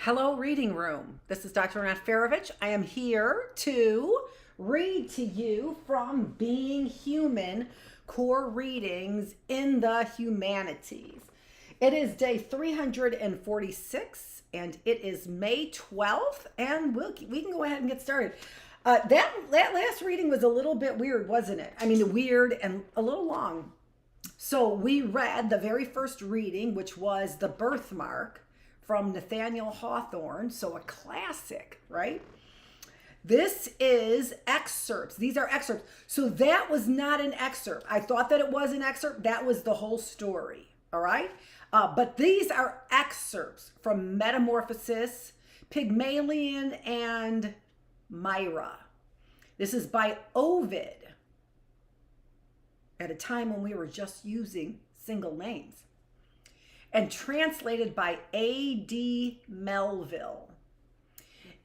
Hello, Reading Room. This is Dr. Annette Feravich. I am here to read to you from Being Human, Core Readings in the Humanities. It is day 346, and it is May 12th, and we can go ahead and get started. That last reading was a little bit weird, wasn't it? I mean, weird and a little long. So we read the very first reading, which was The Birthmark, from Nathaniel Hawthorne, so a classic, right? This is excerpts. These are excerpts. So that was not an excerpt. I thought that it was an excerpt. That was the whole story, all right? But these are excerpts from Metamorphosis, Pygmalion, and Myra. This is by Ovid at a time when we were just using single names, and translated by A.D. Melville.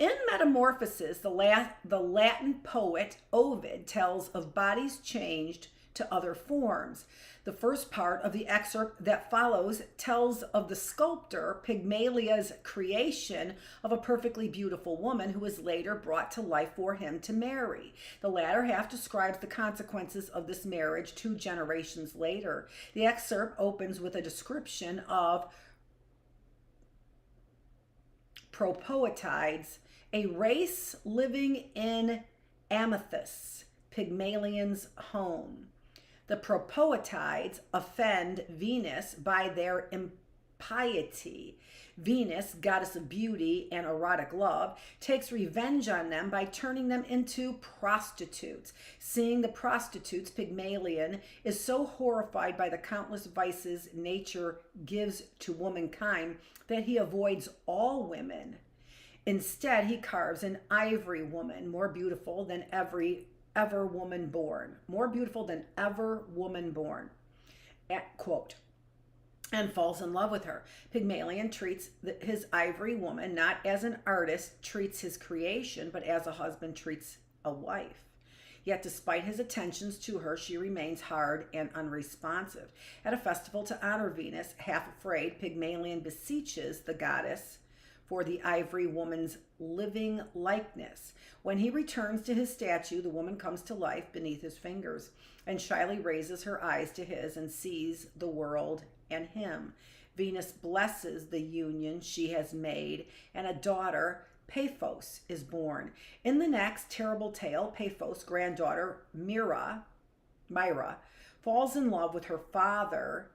In Metamorphosis, the Latin poet Ovid tells of bodies changed to other forms. The first part of the excerpt that follows tells of the sculptor Pygmalion's creation of a perfectly beautiful woman who was later brought to life for him to marry. The latter half describes the consequences of this marriage 2 generations later. The excerpt opens with a description of propoetides, a race living in Amethyst, Pygmalion's home. The propoetides offend Venus by their impiety. Venus, goddess of beauty and erotic love, takes revenge on them by turning them into prostitutes. Seeing the prostitutes, Pygmalion is so horrified by the countless vices nature gives to womankind that he avoids all women. Instead, he carves an ivory woman, more beautiful than ever woman born, more beautiful than ever woman born, quote, and falls in love with her. Pygmalion treats his ivory woman not as an artist treats his creation, but as a husband treats a wife. Yet despite his attentions to her, she remains hard and unresponsive. At a festival to honor Venus, half afraid, Pygmalion beseeches the goddess for the ivory woman's living likeness. When he returns to his statue, the woman comes to life beneath his fingers and shyly raises her eyes to his and sees the world and him. Venus blesses the union she has made, and a daughter, Paphos, is born. In the next terrible tale, Paphos' granddaughter, Myra, falls in love with her father,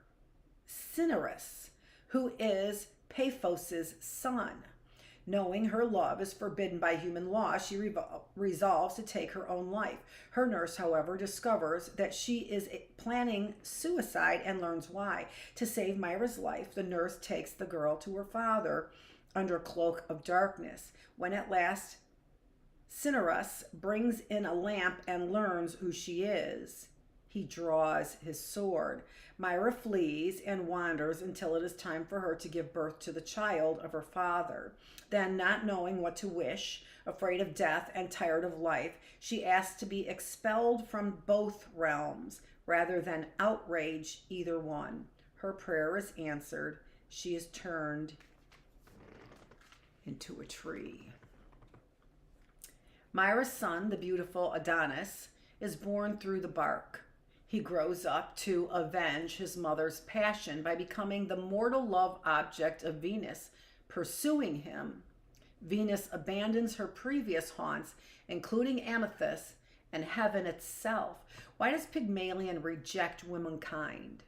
Cinyras, who is Paphos' son. Knowing her love is forbidden by human law, she resolves to take her own life. Her nurse, however, discovers that she is planning suicide and learns why. To save Myra's life, the nurse takes the girl to her father under cloak of darkness. When at last Cinyras brings in a lamp and learns who she is, he draws his sword. Myra flees and wanders until it is time for her to give birth to the child of her father. Then, not knowing what to wish, afraid of death and tired of life, she asks to be expelled from both realms rather than outrage either one. Her prayer is answered. She is turned into a tree. Myra's son, the beautiful Adonis, is born through the bark. He grows up to avenge his mother's passion by becoming the mortal love object of Venus, pursuing him. Venus abandons her previous haunts, including Amethyst and heaven itself. Why does Pygmalion reject womankind?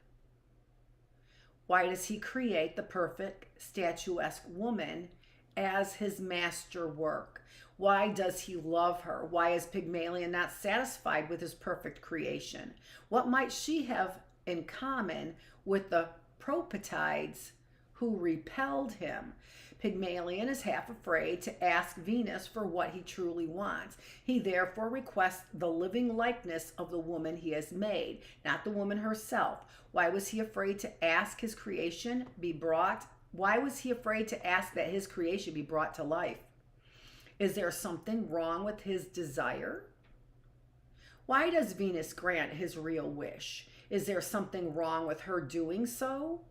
Why does he create the perfect statuesque woman as his masterwork? Why does he love her? Why is Pygmalion not satisfied with his perfect creation? What might she have in common with the propoetides who repelled him? Pygmalion is half afraid to ask Venus for what he truly wants. He therefore requests the living likeness of the woman he has made, not the woman herself. Why was he afraid to ask his creation be brought? Why was he afraid to ask that his creation be brought to life? Is there something wrong with his desire? Why does Venus grant his real wish? Is there something wrong with her doing so?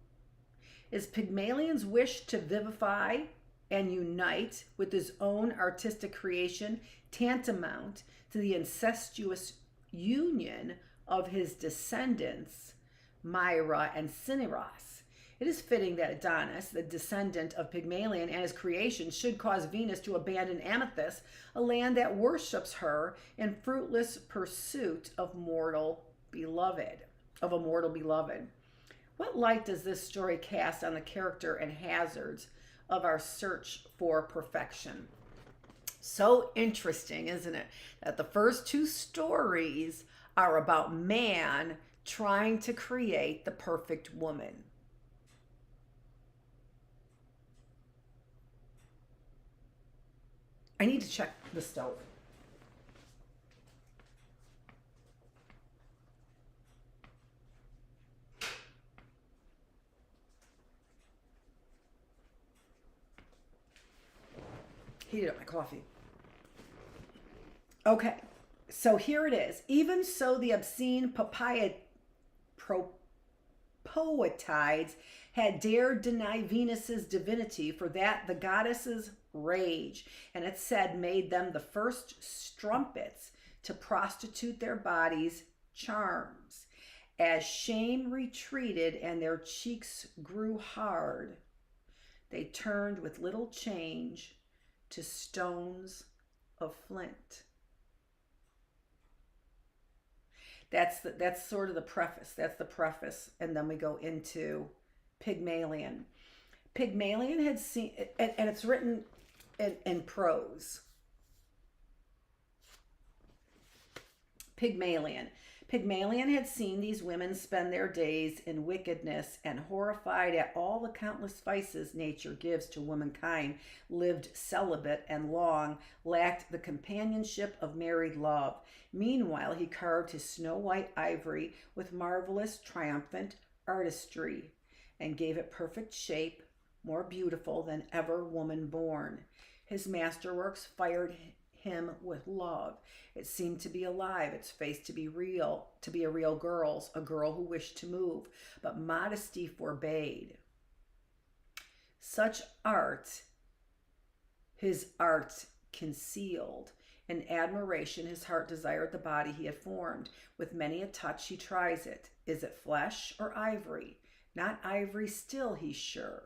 Is Pygmalion's wish to vivify and unite with his own artistic creation, tantamount to the incestuous union of his descendants, Myra and Cinyras. It is fitting that Adonis, the descendant of Pygmalion and his creation, should cause Venus to abandon Amethyst, a land that worships her in fruitless pursuit of a mortal beloved. What light does this story cast on the character and hazards of our search for perfection? So interesting, isn't it? That the first two stories are about man trying to create the perfect woman. I need to check the stove. Heated up my coffee. Okay, so here it is. Even so, the obscene poetides had dared deny Venus's divinity, for that the goddess's rage, and it said, made them the first strumpets to prostitute their bodies' charms. As shame retreated and their cheeks grew hard, they turned with little change to stones of flint. That's sort of the preface. That's the preface, and then we go into Pygmalion. Pygmalion had seen, and it's written in prose. Pygmalion had seen these women spend their days in wickedness, and horrified at all the countless vices nature gives to womankind, lived celibate and long, lacked the companionship of married love. Meanwhile, he carved his snow-white ivory with marvelous, triumphant artistry, and gave it perfect shape, more beautiful than ever woman born. His masterworks fired him with love. It seemed to be alive, its face to be real, to be a real girl's, a girl who wished to move, but modesty forbade. Such art, his art concealed. In admiration, his heart desired the body he had formed. With many a touch he tries it. Is it flesh or ivory? Not ivory still, he's sure.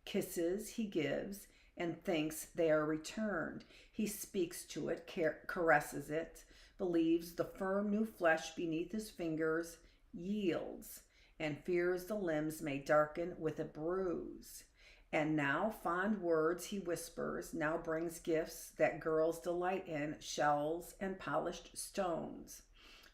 Kisses he gives, and thinks they are returned. He speaks to it, caresses it, believes the firm new flesh beneath his fingers yields, and fears the limbs may darken with a bruise. And now fond words he whispers, now brings gifts that girls delight in, shells and polished stones,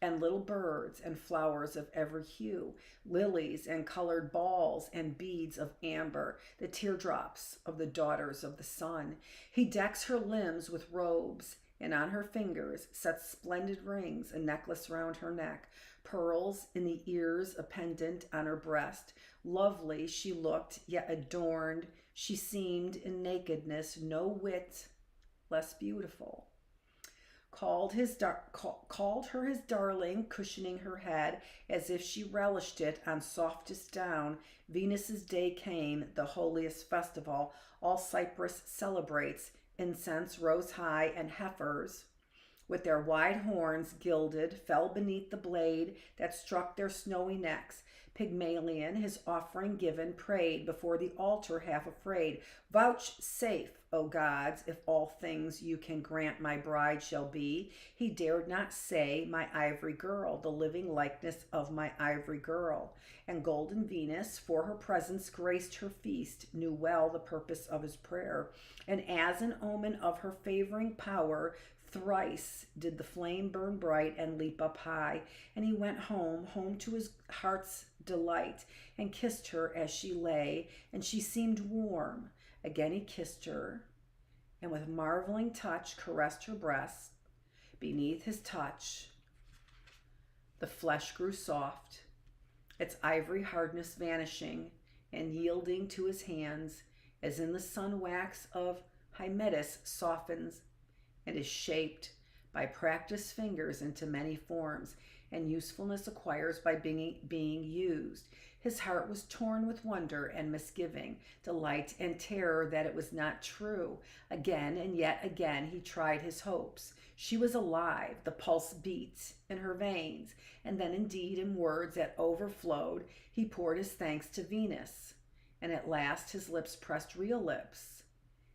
and little birds and flowers of every hue, lilies and colored balls and beads of amber, the teardrops of the daughters of the sun. He decks her limbs with robes, and on her fingers sets splendid rings, a necklace round her neck, pearls in the ears, a pendant on her breast. Lovely she looked, yet adorned she seemed in nakedness, no whit less beautiful. Called her his darling, cushioning her head as if she relished it on softest down. Venus's day came, the holiest festival. All Cyprus celebrates. Incense rose high, and heifers, with their wide horns gilded, fell beneath the blade that struck their snowy necks. Pygmalion, his offering given, prayed before the altar half afraid. Vouchsafe, O gods, if all things you can grant my bride shall be. He dared not say, my ivory girl, the living likeness of my ivory girl. And golden Venus, for her presence graced her feast, knew well the purpose of his prayer. And as an omen of her favoring power, thrice did the flame burn bright and leap up high. And he went home to his heart's delight, and kissed her as she lay, and she seemed warm. Again he kissed her, and with marveling touch caressed her breast. Beneath his touch, the flesh grew soft, its ivory hardness vanishing and yielding to his hands, as in the sun wax of Hymettus softens and is shaped by practiced fingers into many forms, and usefulness acquires by being used. His heart was torn with wonder and misgiving, delight and terror that it was not true. Again and yet again he tried his hopes. She was alive, the pulse beat in her veins, and then indeed in words that overflowed he poured his thanks to Venus. And at last his lips pressed real lips,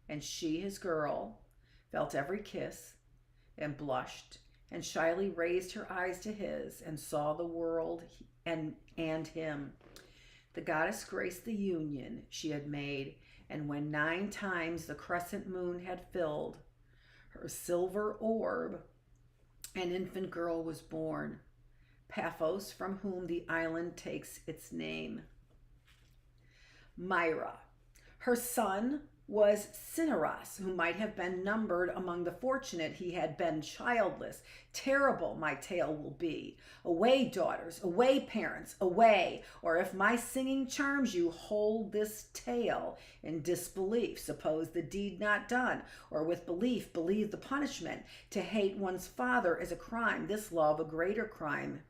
and she, his girl, felt every kiss and blushed and shyly raised her eyes to his and saw the world and him. The goddess graced the union she had made, and when 9 times the crescent moon had filled her silver orb, an infant girl was born, Paphos, from whom the island takes its name. Myra. Her son was Cinyras, who might have been numbered among the fortunate. He had been childless. Terrible my tale will be. Away, daughters, away, parents, away, or if my singing charms you, hold this tale in disbelief. Suppose the deed not done, or with belief believe the punishment. To hate one's father is a crime, this love a greater crime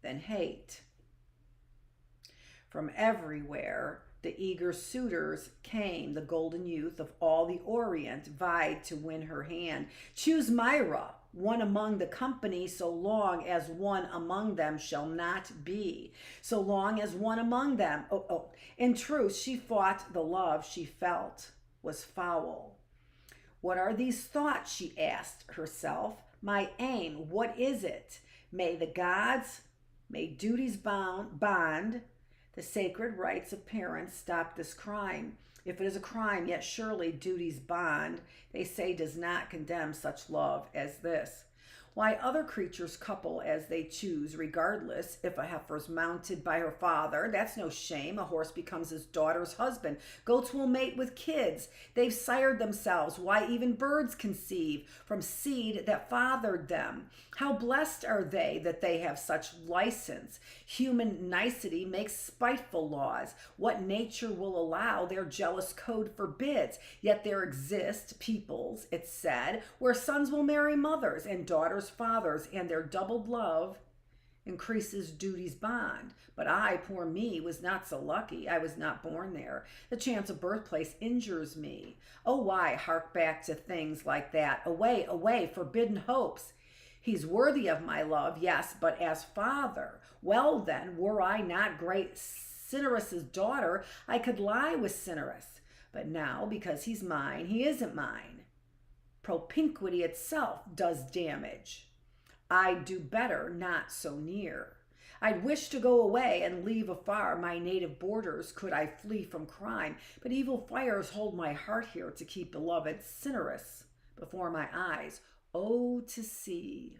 than hate. From everywhere the eager suitors came. The golden youth of all the Orient vied to win her hand. Choose Myra, one among the company, so long as one among them shall not be. So long as one among them. In truth, she fought the love she felt was foul. What are these thoughts, she asked herself. My aim, what is it? May the gods, may duties bond, the sacred rights of parents stop this crime. If it is a crime, yet surely duty's bond, they say, does not condemn such love as this. Why, other creatures couple as they choose, regardless if a heifer's mounted by her father. That's no shame. A horse becomes his daughter's husband. Goats will mate with kids. They've sired themselves. Why, even birds conceive from seed that fathered them. How blessed are they that they have such license. Human nicety makes spiteful laws. What nature will allow, their jealous code forbids. Yet there exist peoples, it's said, where sons will marry mothers and daughters fathers, and their doubled love increases duty's bond. But I, poor me, was not so lucky. I was not born there. The chance of birthplace injures me. Oh, why hark back to things like that? Away, away, forbidden hopes. He's worthy of my love, yes, but as father, well then, were I not great Cinyrus's daughter, I could lie with Cinyrus. But now, because he's mine, he isn't mine. Propinquity itself does damage. I'd do better not so near. I'd wish to go away and leave afar my native borders, could I flee from crime, but evil fires hold my heart here to keep beloved Cinyrus before my eyes. Oh, to see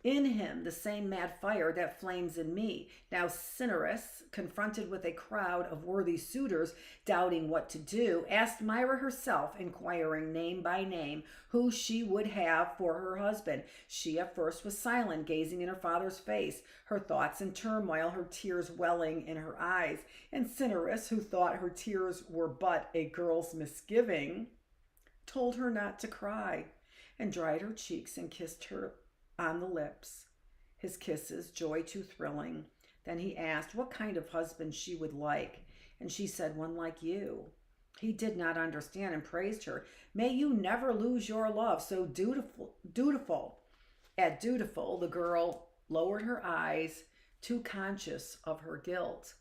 in him the same mad fire that flames in me. Now Cinyrus, confronted with a crowd of worthy suitors, doubting what to do, asked Myra herself, inquiring name by name who she would have for her husband. She at first was silent, gazing in her father's face, her thoughts in turmoil, her tears welling in her eyes. And Cinyrus, who thought her tears were but a girl's misgiving, told her not to cry, and dried her cheeks and kissed her on the lips, his kisses, joy too thrilling. Then he asked what kind of husband she would like, and she said, one like you. He did not understand and praised her. May you never lose your love, so dutiful. At dutiful, the girl lowered her eyes, too conscious of her guilt.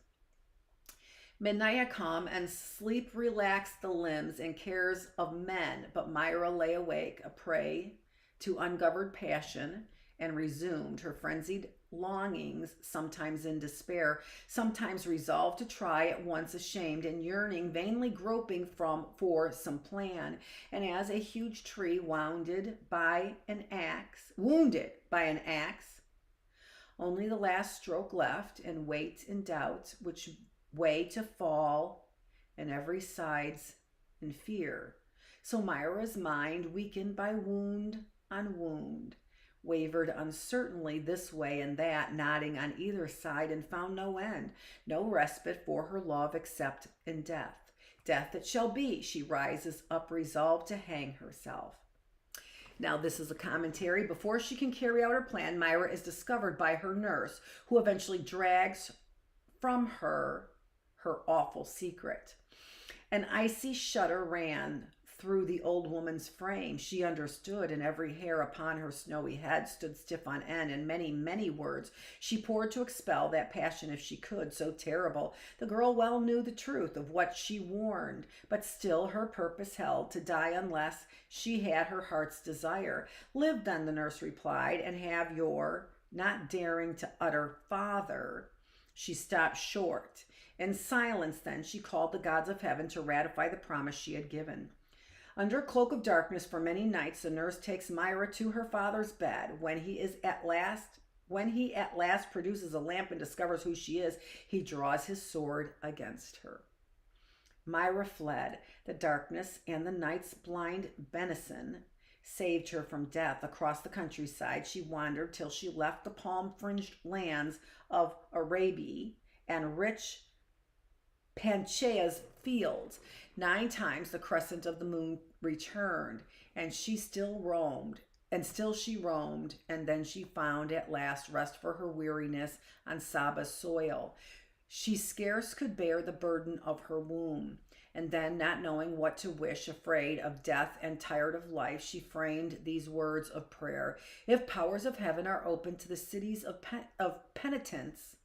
Midnight had come, and sleep relaxed the limbs and cares of men, but Myra lay awake, a prey to ungoverned passion, and resumed her frenzied longings, sometimes in despair, sometimes resolved to try, at once ashamed and yearning, vainly groping for some plan. And as a huge tree wounded by an axe, only the last stroke left, and wait in doubt which way to fall, and every side's in fear. So Myra's mind, weakened by wound on wound, wavered uncertainly this way and that, nodding on either side, and found no end, no respite for her love except in death. Death it shall be. She rises up, resolved to hang herself. Now, this is a commentary. Before she can carry out her plan, Myra is discovered by her nurse, who eventually drags from her awful secret. An icy shudder ran through the old woman's frame. She understood, and every hair upon her snowy head stood stiff on end. In many, many words she poured to expel that passion if she could, so terrible. The girl well knew the truth of what she warned, but still her purpose held, to die unless she had her heart's desire. Live then, the nurse replied, and have your, not daring to utter, father. She stopped short. In silence then she called the gods of heaven to ratify the promise she had given. Under a cloak of darkness for many nights, the nurse takes Myra to her father's bed. When he at last produces a lamp and discovers who she is, he draws his sword against her. Myra fled. The darkness and the night's blind benison saved her from death. Across the countryside she wandered till she left the palm-fringed lands of Arabia and rich Panchaea's fields. 9 times the crescent of the moon returned, and still she roamed, and then she found at last rest for her weariness on Saba's soil. She scarce could bear the burden of her womb, and then, not knowing what to wish, afraid of death and tired of life, she framed these words of prayer: if powers of heaven are open to the cities of penitence,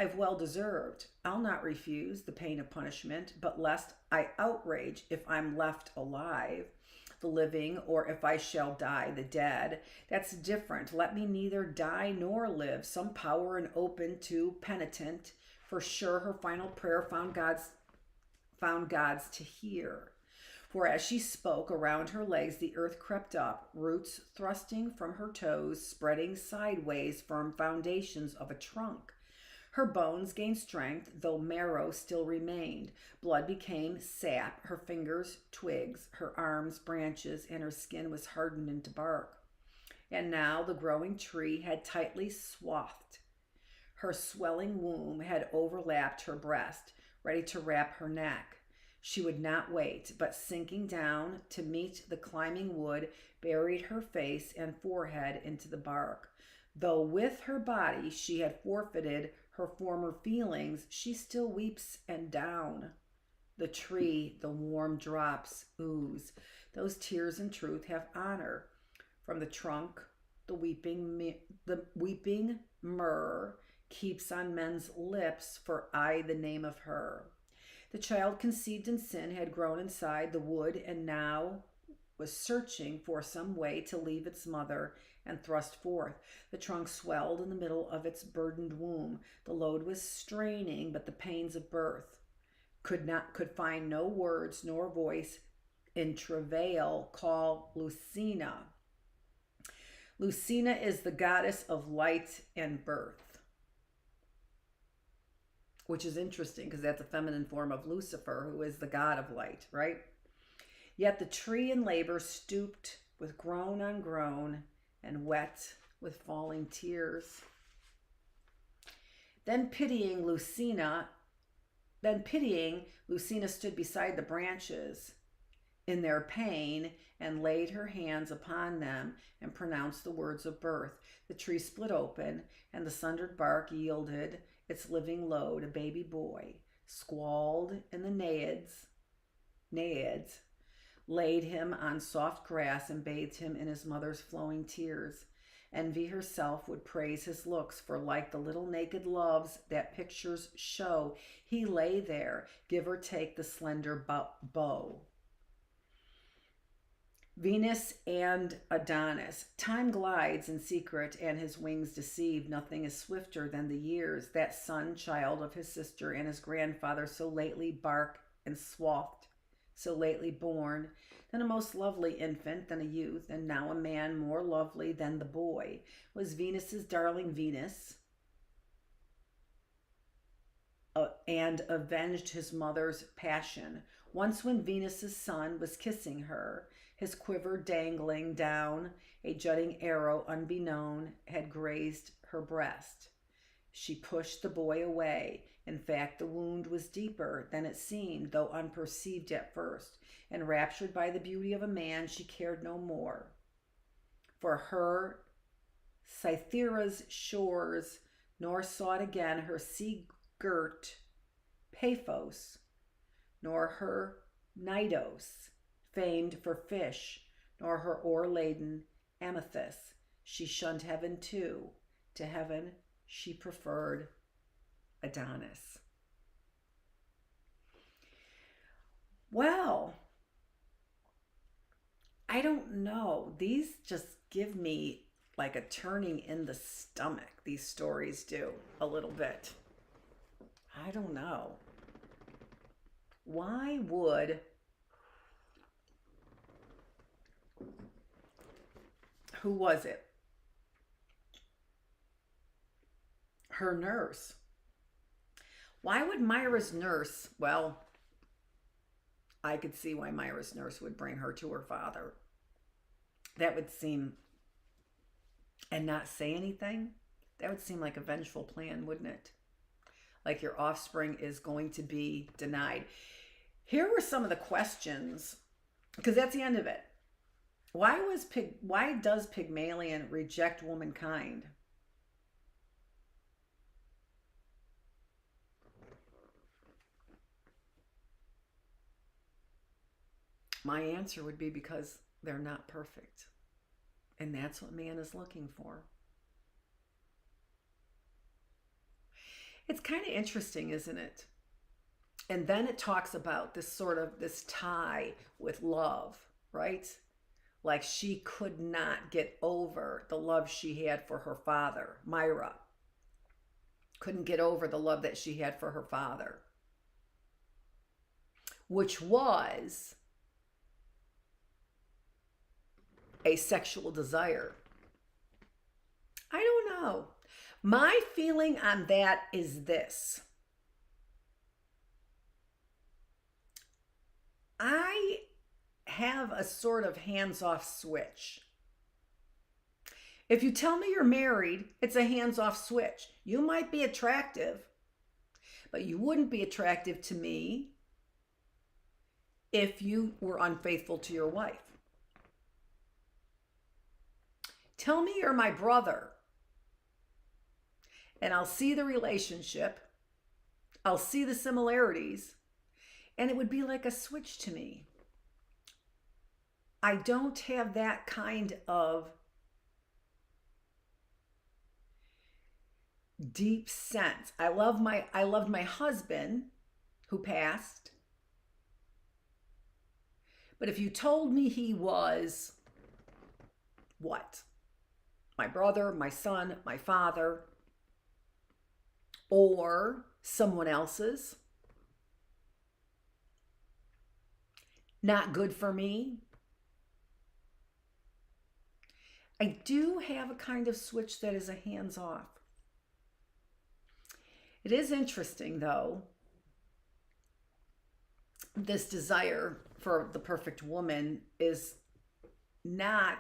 I've well deserved. I'll not refuse the pain of punishment, but lest I outrage if I'm left alive, the living, or if I shall die, the dead. That's different. Let me neither die nor live. Some power and open to penitent. For sure her final prayer found God's to hear. For as she spoke, around her legs the earth crept up, roots thrusting from her toes, spreading sideways firm foundations of a trunk. Her bones gained strength, though marrow still remained. Blood became sap, her fingers twigs, her arms branches, and her skin was hardened into bark. And now the growing tree had tightly swathed. Her swelling womb had overlapped her breast, ready to wrap her neck. She would not wait, but sinking down to meet the climbing wood, buried her face and forehead into the bark. Though with her body she had forfeited her former feelings, she still weeps, and down the tree the warm drops ooze. Those tears in truth have honor. From the trunk the weeping myrrh keeps on men's lips for aye the name of her. The child conceived in sin had grown inside the wood, and now was searching for some way to leave its mother and thrust forth. The trunk swelled in the middle of its burdened womb. The load was straining, but the pains of birth could find no words nor voice. In travail call Lucina. Lucina is the goddess of light and birth, which is interesting because that's a feminine form of Lucifer, who is the god of light, right? Yet the tree in labor stooped with groan on groan and wet with falling tears. Then pitying, Lucina stood beside the branches in their pain and laid her hands upon them and pronounced the words of birth. The tree split open, and the sundered bark yielded its living load, a baby boy, squalled in the naiads, laid him on soft grass and bathed him in his mother's flowing tears. Envy herself would praise his looks, for like the little naked loves that pictures show, he lay there, give or take the slender bow. Venus and Adonis. Time glides in secret, and his wings deceive. Nothing is swifter than the years. That son, child of his sister, and his grandfather, so lately bark and swathed, so lately born, then a most lovely infant, then a youth, and now a man more lovely than the boy, was Venus's darling Venus, and avenged his mother's passion. Once when Venus's son was kissing her, his quiver dangling down, a jutting arrow unbeknown had grazed her breast. She pushed the boy away. In fact, the wound was deeper than it seemed, though unperceived at first. Enraptured by the beauty of a man, she cared no more. For her, Cythera's shores nor sought again her sea-girt Paphos, nor her Cnidos, famed for fish, nor her ore-laden amethyst. She shunned heaven too. To heaven she preferred Adonis. Well, I don't know. These just give me like a turning in the stomach. These stories do a little bit. I don't know. Why would who was it? Her nurse. Why would Myra's nurse, well, I could see why Myra's nurse would bring her to her father. That would seem, and not say anything, that would seem like a vengeful plan, wouldn't it? Like your offspring is going to be denied. Here were some of the questions, because that's the end of it. Why does Pygmalion reject womankind? My answer would be because they're not perfect. And that's what man is looking for. It's kind of interesting, isn't it? And then it talks about this tie with love, right? Like she could not get over the love she had for her father. Myra couldn't get over the love that she had for her father, which was a sexual desire. I don't know. My feeling on that is this. I have a sort of hands-off switch. If you tell me you're married, it's a hands-off switch. You might be attractive, but you wouldn't be attractive to me if you were unfaithful to your wife. Tell me you're my brother, and I'll see the relationship, I'll see the similarities, and it would be like a switch to me. I don't have that kind of deep sense. I loved my husband who passed, but if you told me he was what? My brother, my son, my father, or someone else's, not good for me. I do have a kind of switch that is a hands-off. It is interesting, though, this desire for the perfect woman is not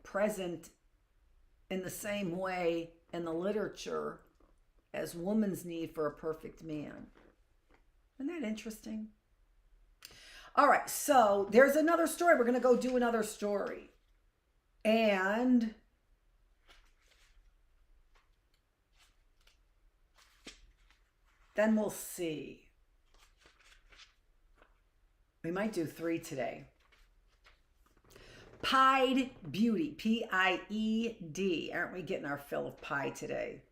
present in the same way in the literature as woman's need for a perfect man. Isn't that interesting? All right, so there's another story. We're going to go do another story. And then we'll see. We might do 3 today. Pied Beauty, P-I-E-D. Aren't we getting our fill of pie today?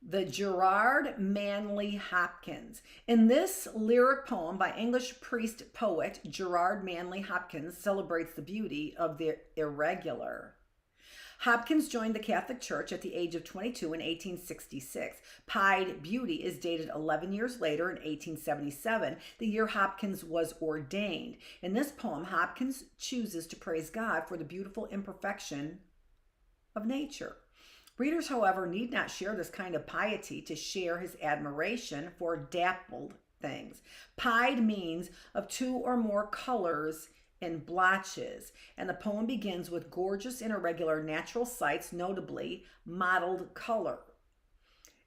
The Gerard Manley Hopkins. In this lyric poem by English priest poet Gerard Manley Hopkins celebrates the beauty of the irregular. Hopkins joined the Catholic Church at the age of 22 in 1866. Pied Beauty is dated 11 years later in 1877, the year Hopkins was ordained. In this poem, Hopkins chooses to praise God for the beautiful imperfection of nature. Readers, however, need not share this kind of piety to share his admiration for dappled things. Pied means of 2 or more colors in blotches, and the poem begins with gorgeous and irregular natural sights, notably mottled color.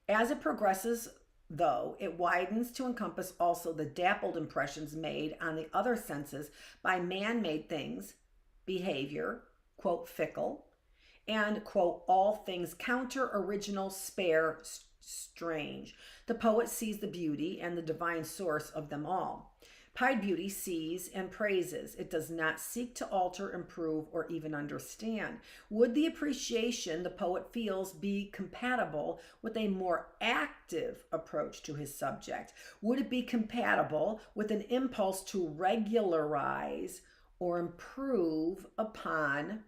As it progresses, though, it widens to encompass also the dappled impressions made on the other senses by man-made things, behavior, quote, fickle, and, quote, all things counter, original, spare, strange. The poet sees the beauty and the divine source of them all. Pied beauty sees and praises. It does not seek to alter, improve, or even understand. Would the appreciation the poet feels be compatible with a more active approach to his subject? Would it be compatible with an impulse to regularize or improve upon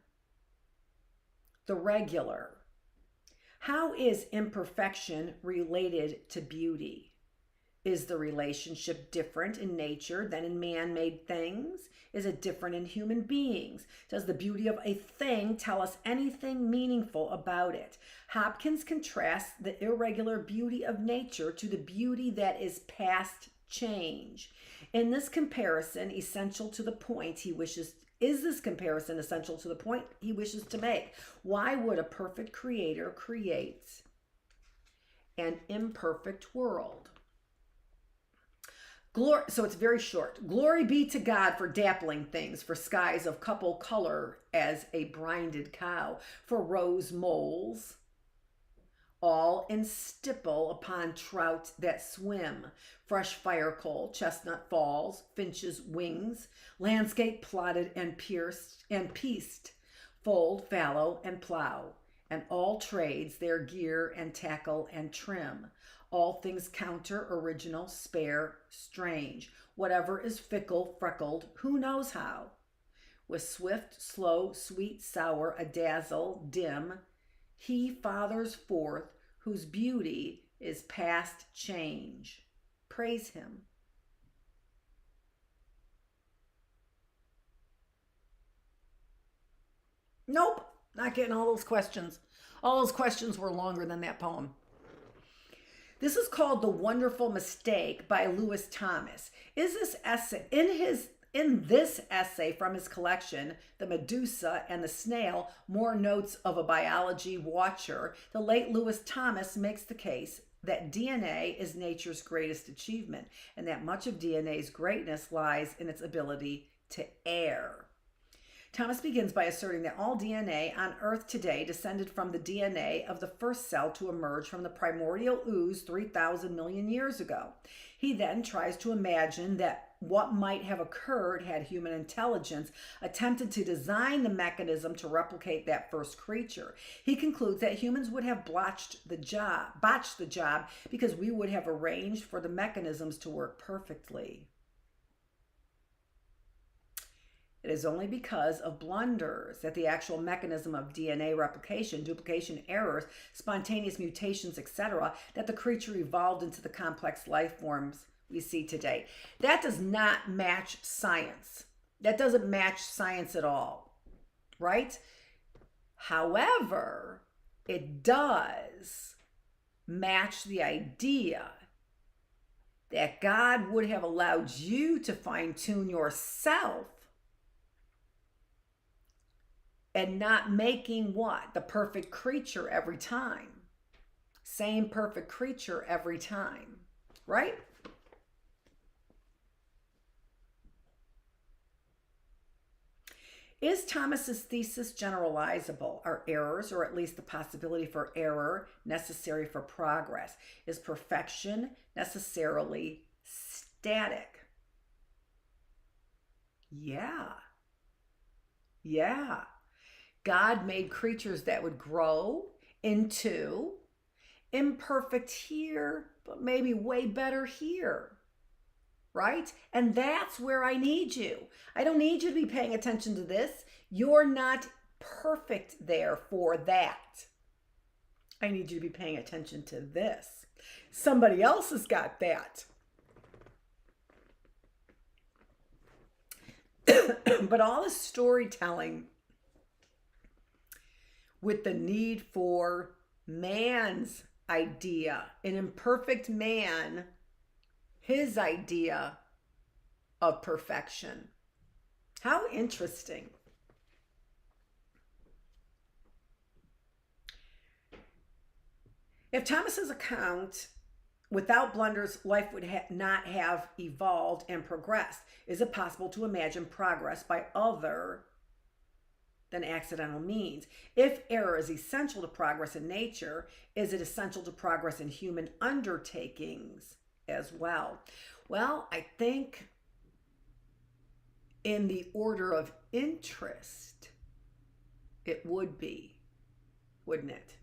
the regular? How is imperfection related to beauty? Is the relationship different in nature than in man-made things? Is it different in human beings? Does the beauty of a thing tell us anything meaningful about it? Hopkins contrasts the irregular beauty of nature to the beauty that is past change. In this comparison, essential to the point he wishes Is this comparison essential to the point he wishes to make? Why would a perfect creator create an imperfect world? So it's very short. Glory be to God for dappling things, for skies of couple color as a brinded cow, for rose moles, all in stipple upon trout that swim, fresh fire coal, chestnut falls, finches' wings, landscape plotted and pieced, fold, fallow, and plow, and all trades their gear and tackle and trim. All things counter, original, spare, strange. Whatever is fickle, freckled, who knows how? With swift, slow, sweet, sour, a dazzle, dim, he fathers forth whose beauty is past change. Praise him. Nope, not getting all those questions. All those questions were longer than that poem. This is called The Wonderful Mistake by Lewis Thomas. Is this essay in this essay from his collection, The Medusa and the Snail, More Notes of a Biology Watcher, the late Lewis Thomas makes the case that DNA is nature's greatest achievement and that much of DNA's greatness lies in its ability to err. Thomas begins by asserting that all DNA on Earth today descended from the DNA of the first cell to emerge from the primordial ooze 3,000 million years ago. He then tries to imagine that what might have occurred had human intelligence attempted to design the mechanism to replicate that first creature. He concludes that humans would have botched the job because we would have arranged for the mechanisms to work perfectly. It is only because of blunders that the actual mechanism of DNA replication, duplication errors, spontaneous mutations, etc., that the creature evolved into the complex life forms we see today. That does not match science. That doesn't match science at all, right? However, it does match the idea that God would have allowed you to fine-tune yourself and not making what? The perfect creature every time. Same perfect creature every time, right? Is Thomas's thesis generalizable? Are errors, or at least the possibility for error, necessary for progress? Is perfection necessarily static? Yeah. God made creatures that would grow into imperfect here, but maybe way better here, right? And that's where I need you. I don't need you to be paying attention to this. You're not perfect there for that. I need you to be paying attention to this. Somebody else has got that. But all the storytelling with the need for man's idea, an imperfect man, his idea of perfection. How interesting. If Thomas's account, without blunders, life would not have evolved and progressed. Is it possible to imagine progress by other than accidental means. If error is essential to progress in nature, is it essential to progress in human undertakings as well? Well, I think in the order of interest, it would be, wouldn't it?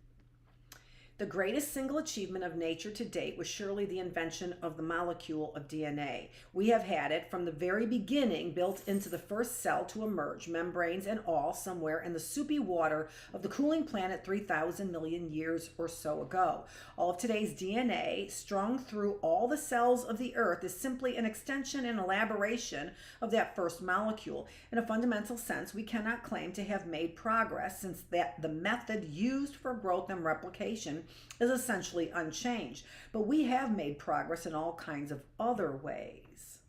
The greatest single achievement of nature to date was surely the invention of the molecule of DNA. We have had it from the very beginning built into the first cell to emerge, membranes and all, somewhere in the soupy water of the cooling planet 3,000 million years or so ago. All of today's DNA, strung through all the cells of the earth, is simply an extension and elaboration of that first molecule. In a fundamental sense, we cannot claim to have made progress, since that the method used for growth and replication is essentially unchanged. But we have made progress in all kinds of other ways.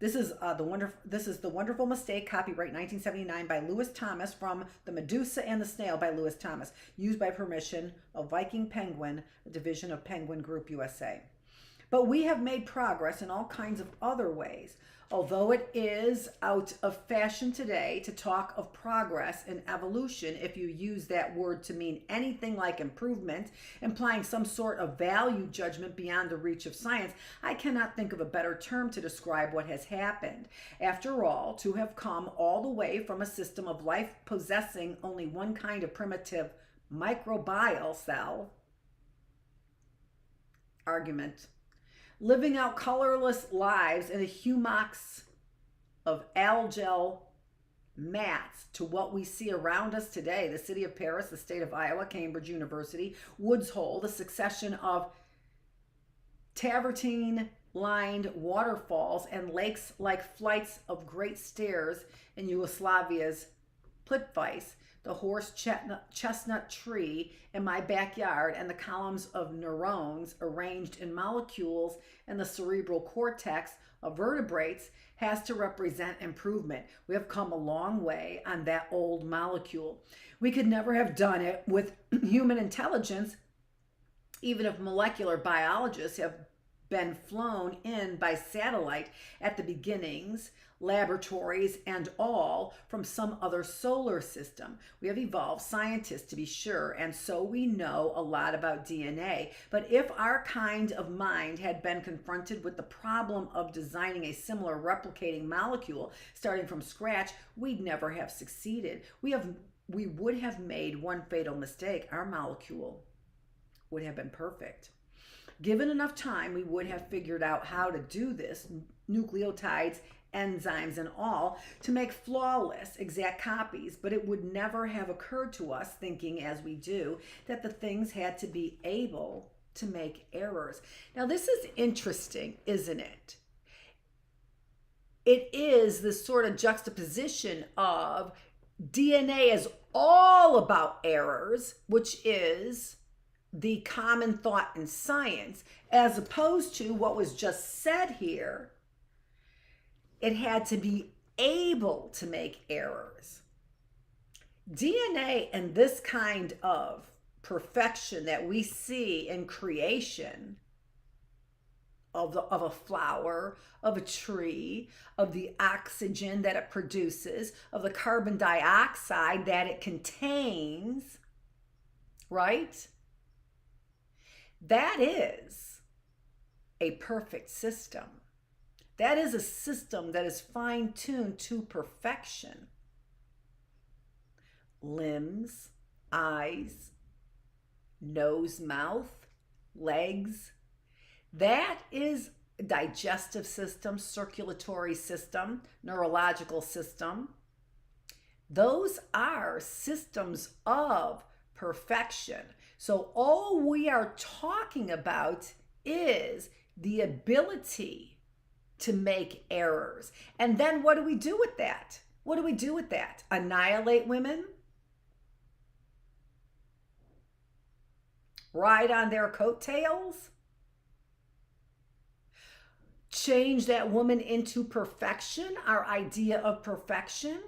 This is the Wonderful Mistake, copyright 1979 by Lewis Thomas, from The Medusa and the Snail by Lewis Thomas, used by permission of Viking Penguin, a division of Penguin Group USA. But we have made progress in all kinds of other ways. Although it is out of fashion today to talk of progress and evolution, if you use that word to mean anything like improvement, implying some sort of value judgment beyond the reach of science, I cannot think of a better term to describe what has happened. After all, to have come all the way from a system of life possessing only one kind of primitive microbial cell, argument, living out colorless lives in a humox of algal mats, to what we see around us today, the city of Paris, the state of Iowa, Cambridge University, Woods Hole, the succession of travertine-lined waterfalls and lakes like flights of great stairs in Yugoslavia's Plitvice, the horse chestnut tree in my backyard, and the columns of neurons arranged in molecules in the cerebral cortex of vertebrates has to represent improvement. We have come a long way on that old molecule. We could never have done it with human intelligence, even if molecular biologists have been flown in by satellite at the beginnings, laboratories and all, from some other solar system. We have evolved scientists, to be sure, and so we know a lot about DNA. But if our kind of mind had been confronted with the problem of designing a similar replicating molecule starting from scratch, we'd never have succeeded. We would have made one fatal mistake. Our molecule would have been perfect. Given enough time, we would have figured out how to do this, nucleotides, enzymes, and all, to make flawless, exact copies, but it would never have occurred to us, thinking as we do, that the things had to be able to make errors. Now, this is interesting, isn't it? It is this sort of juxtaposition of DNA is all about errors, which is the common thought in science, as opposed to what was just said here. It had to be able to make errors. DNA and this kind of perfection that we see in creation of a flower, of a tree, of the oxygen that it produces, of the carbon dioxide that it contains, right? That is a perfect system. That is a system that is fine-tuned to perfection. Limbs, eyes, nose, mouth, legs. That is a digestive system, circulatory system, neurological system. Those are systems of perfection. So all we are talking about is the ability to make errors. And then what do we do with that? What do we do with that? Annihilate women? Ride on their coattails? Change that woman into perfection, our idea of perfection?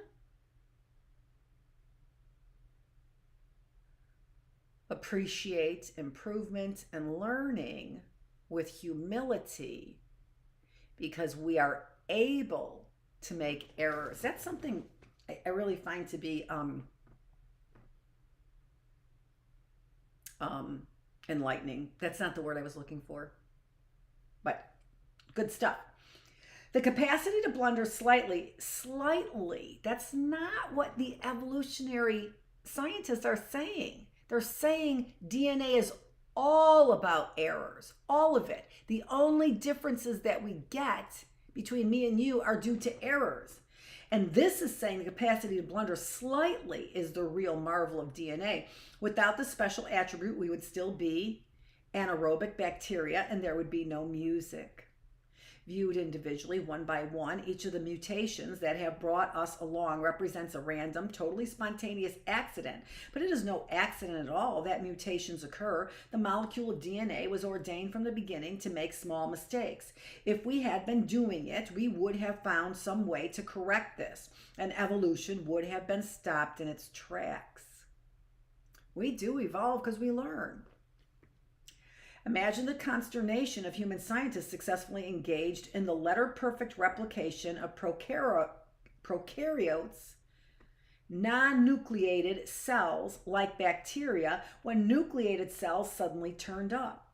Appreciate improvement and learning with humility, because we are able to make errors. That's something I really find to be enlightening. That's not the word I was looking for, but good stuff. The capacity to blunder slightly, that's not what the evolutionary scientists are saying. They're saying DNA is all about errors, all of it. The only differences that we get between me and you are due to errors. And this is saying the capacity to blunder slightly is the real marvel of DNA. Without the special attribute, we would still be anaerobic bacteria and there would be no music. Viewed individually, one by one, each of the mutations that have brought us along represents a random, totally spontaneous accident. But it is no accident at all that mutations occur. The molecule of DNA was ordained from the beginning to make small mistakes. If we had been doing it, we would have found some way to correct this, and evolution would have been stopped in its tracks. We do evolve because we learn. Imagine the consternation of human scientists successfully engaged in the letter-perfect replication of prokaryotes, non-nucleated cells like bacteria when nucleated cells suddenly turned up.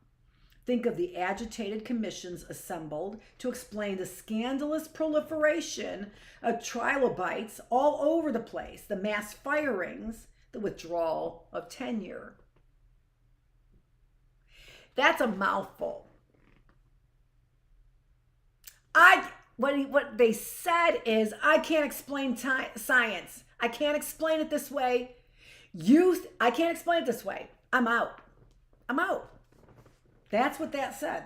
Think of the agitated commissions assembled to explain the scandalous proliferation of trilobites all over the place, the mass firings, the withdrawal of tenure. That's a mouthful. What they said is, I can't explain science. I can't explain it this way. I can't explain it this way. I'm out. I'm out. That's what that said.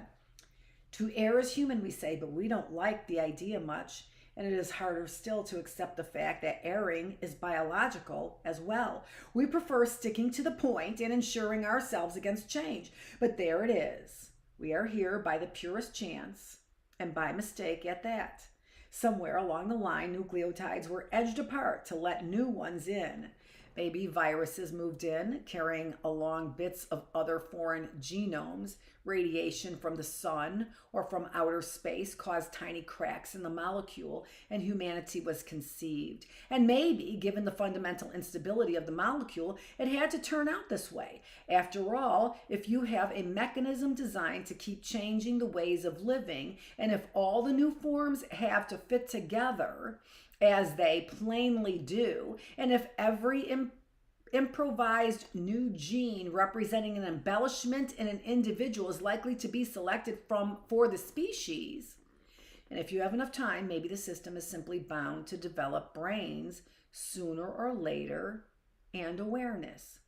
To err is human, we say, but we don't like the idea much. And it is harder still to accept the fact that erring is biological as well. We prefer sticking to the point and ensuring ourselves against change. But there it is. We are here by the purest chance, and by mistake at that. Somewhere along the line, nucleotides were edged apart to let new ones in. Maybe viruses moved in, carrying along bits of other foreign genomes. Radiation from the sun or from outer space caused tiny cracks in the molecule, and humanity was conceived. And maybe, given the fundamental instability of the molecule, it had to turn out this way. After all, if you have a mechanism designed to keep changing the ways of living, and if all the new forms have to fit together, as they plainly do, and if every improvised new gene representing an embellishment in an individual is likely to be selected for the species, and if you have enough time, maybe the system is simply bound to develop brains sooner or later and awareness.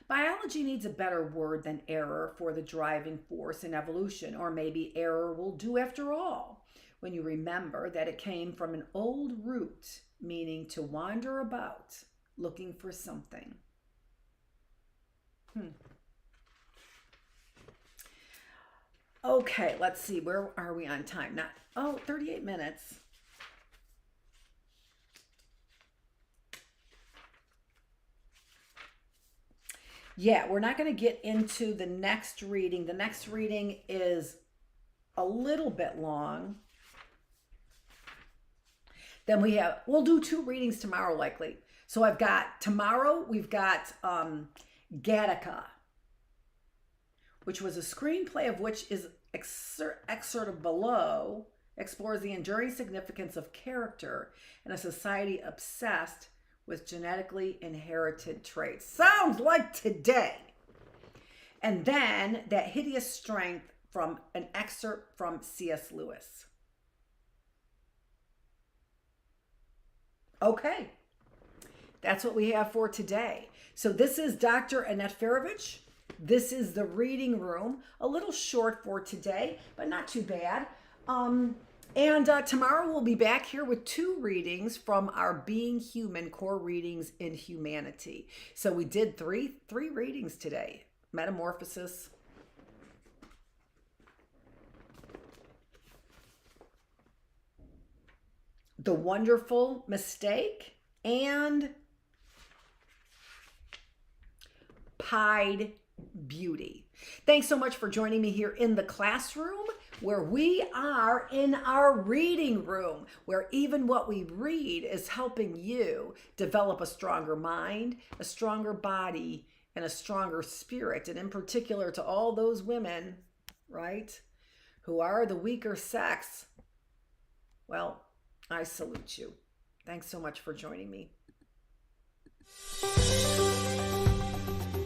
Biology needs a better word than error for the driving force in evolution, or maybe error will do after all, when you remember that it came from an old root, meaning to wander about, looking for something. Okay, let's see. Where are we on time? 38 minutes. Yeah, we're not going to get into the next reading. The next reading is a little bit long. Then we'll do 2 readings tomorrow likely. So tomorrow we've got Gattaca, which was a screenplay of which is excerpted below, explores the enduring significance of character in a society obsessed with genetically inherited traits. Sounds like today. And then That Hideous Strength, from an excerpt from C.S. Lewis. Okay, that's what we have for today. So this is Dr. Annette Feravich. This is the reading room. A little short for today, but not too bad. And tomorrow we'll be back here with 2 readings from our Being Human core readings in Humanity. So we did three readings today. Metamorphosis, The Wonderful Mistake, and Pied Beauty. Thanks so much for joining me here in the classroom. where we are in our reading room, where even what we read is helping you develop a stronger mind, a stronger body, and a stronger spirit. And in particular to all those women, right, who are the weaker sex, well, I salute you. Thanks so much for joining me.